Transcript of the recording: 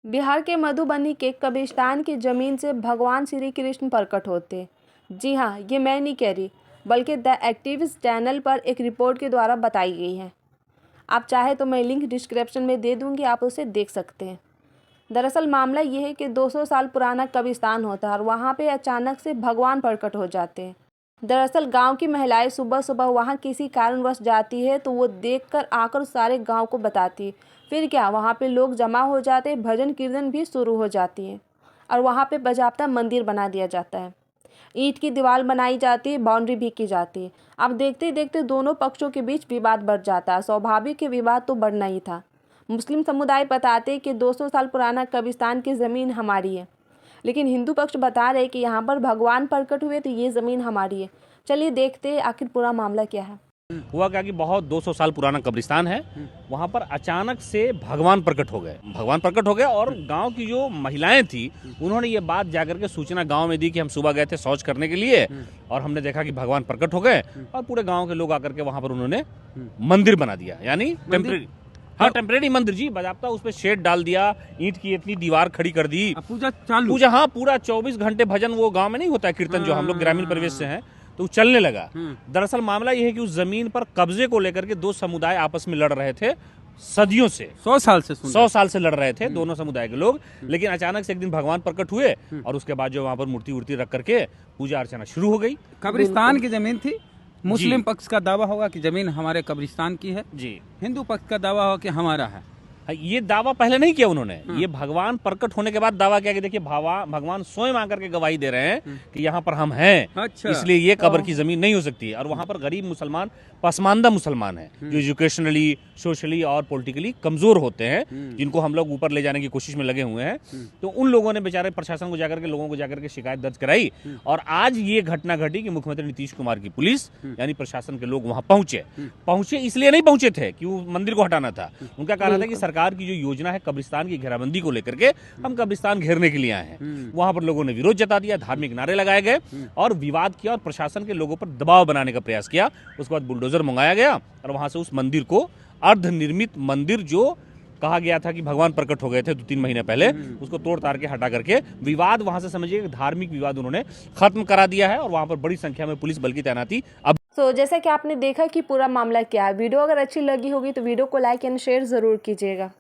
बिहार के मधुबनी के कब्रिस्तान की जमीन से भगवान श्री कृष्ण प्रकट होते। जी हाँ, ये मैं नहीं कह रही, बल्कि द एक्टिविस्ट चैनल पर एक रिपोर्ट के द्वारा बताई गई है। आप चाहे तो मैं लिंक डिस्क्रिप्शन में दे दूंगी, आप उसे देख सकते हैं। दरअसल मामला ये है कि 200 साल पुराना कब्रिस्तान होता है और वहाँ पे अचानक से भगवान प्रकट हो जाते हैं। दरअसल गांव की महिलाएं सुबह सुबह वहाँ किसी कारणवश जाती है तो वो देखकर आकर सारे गांव को बताती है। फिर क्या, वहाँ पे लोग जमा हो जाते हैं, भजन कीर्तन भी शुरू हो जाती है और वहाँ पे बाज़ाब्ता मंदिर बना दिया जाता है। ईंट की दीवार बनाई जाती है, बाउंड्री भी की जाती है। अब देखते देखते दोनों पक्षों के बीच विवाद बढ़ जाता है। स्वाभाविक विवाद तो बढ़ना ही था। मुस्लिम समुदाय बताते कि 200 साल पुराना कब्रिस्तान की ज़मीन हमारी है, लेकिन हिंदू पक्ष बता रहे कि यहाँ पर भगवान प्रकट हुए तो ये ज़मीन हमारी है। चलिए देखते हैं आखिर पूरा मामला क्या है। हुआ क्या कि बहुत 200 साल पुराना कब्रिस्तान है, वहाँ पर अचानक से भगवान प्रकट हो गए और गांव की जो महिलाएं थी उन्होंने ये बात जाकर के सूचना गांव में दी कि हम सुबह गए थे शौच करने के लिए और हमने देखा कि भगवान प्रकट हो गए और पूरे गांव के लोग आकर के वहाँ पर उन्होंने मंदिर बना दिया, यानी टेम्परेरी मंदिर जी, बाज़ाब्ता उस पर शेड डाल दिया, ईंट की इतनी दीवार खड़ी कर दी, पूजा हाँ पूरा 24 घंटे भजन। वो गांव में नहीं होता है कीर्तन, जो हम लोग ग्रामीण परिवेश से हैं, तो चलने लगा। दरअसल मामला यह है कि उस जमीन पर कब्जे को लेकर के दो समुदाय आपस में लड़ रहे थे सदियों से, 100 साल से लड़ रहे थे दोनों समुदाय के लोग। लेकिन अचानक से एक दिन भगवान प्रकट हुए और उसके बाद जो वहाँ पर मूर्ति वूर्ति रख करके पूजा अर्चना शुरू हो गई। कब्रिस्तान की जमीन थी, मुस्लिम पक्ष का दावा होगा कि जमीन हमारे कब्रिस्तान की है जी, हिंदू पक्ष का दावा होगा कि हमारा है। ये दावा पहले नहीं किया उन्होंने, ये भगवान प्रकट होने के बाद दावा किया कि देखिए भगवान स्वयं आकर के गवाही दे रहे हैं कि यहाँ पर हम हैं। अच्छा। इसलिए ये कब्र की जमीन नहीं हो सकती है। और वहाँ पर गरीब मुसलमान, पसमानदा मुसलमान हैं, जो एजुकेशनली, सोशली और पॉलिटिकली कमजोर होते हैं, जिनको हम लोग ऊपर ले जाने की कोशिश में लगे हुए हैं। तो उन लोगों ने बेचारे प्रशासन को जाकर के, लोगों को जाकर के शिकायत दर्ज कराई और आज ये घटना घटी कि मुख्यमंत्री नीतीश कुमार की पुलिस यानी प्रशासन के लोग वहाँ पहुंचे। इसलिए नहीं पहुंचे थे कि वो मंदिर को हटाना था, उनका कहना था कि सरकार की जो योजना है कब्रिस्तान की घेराबंदी को लेकर के, हम कब्रिस्तान घेरने के लिए आए हैं। वहां पर लोगों ने विरोध जता दिया, धार्मिक नारे लगाए गए और विवाद किया और प्रशासन के लोगों पर दबाव बनाने का प्रयास किया। उसके बाद बुलडोजर मंगाया गया और वहां से उस मंदिर को, अर्धनिर्मित मंदिर जो कहा गया था कि भगवान प्रकट हो गए थे 2-3 महीने पहले, उसको तोड़ ताड़ के हटा करके विवाद वहां से, समझिए धार्मिक विवाद उन्होंने खत्म करा दिया है और वहां पर बड़ी संख्या में पुलिस बल की तैनाती अब। जैसा कि आपने देखा कि पूरा मामला क्या है। वीडियो अगर अच्छी लगी होगी तो वीडियो को लाइक एंड शेयर जरूर कीजिएगा।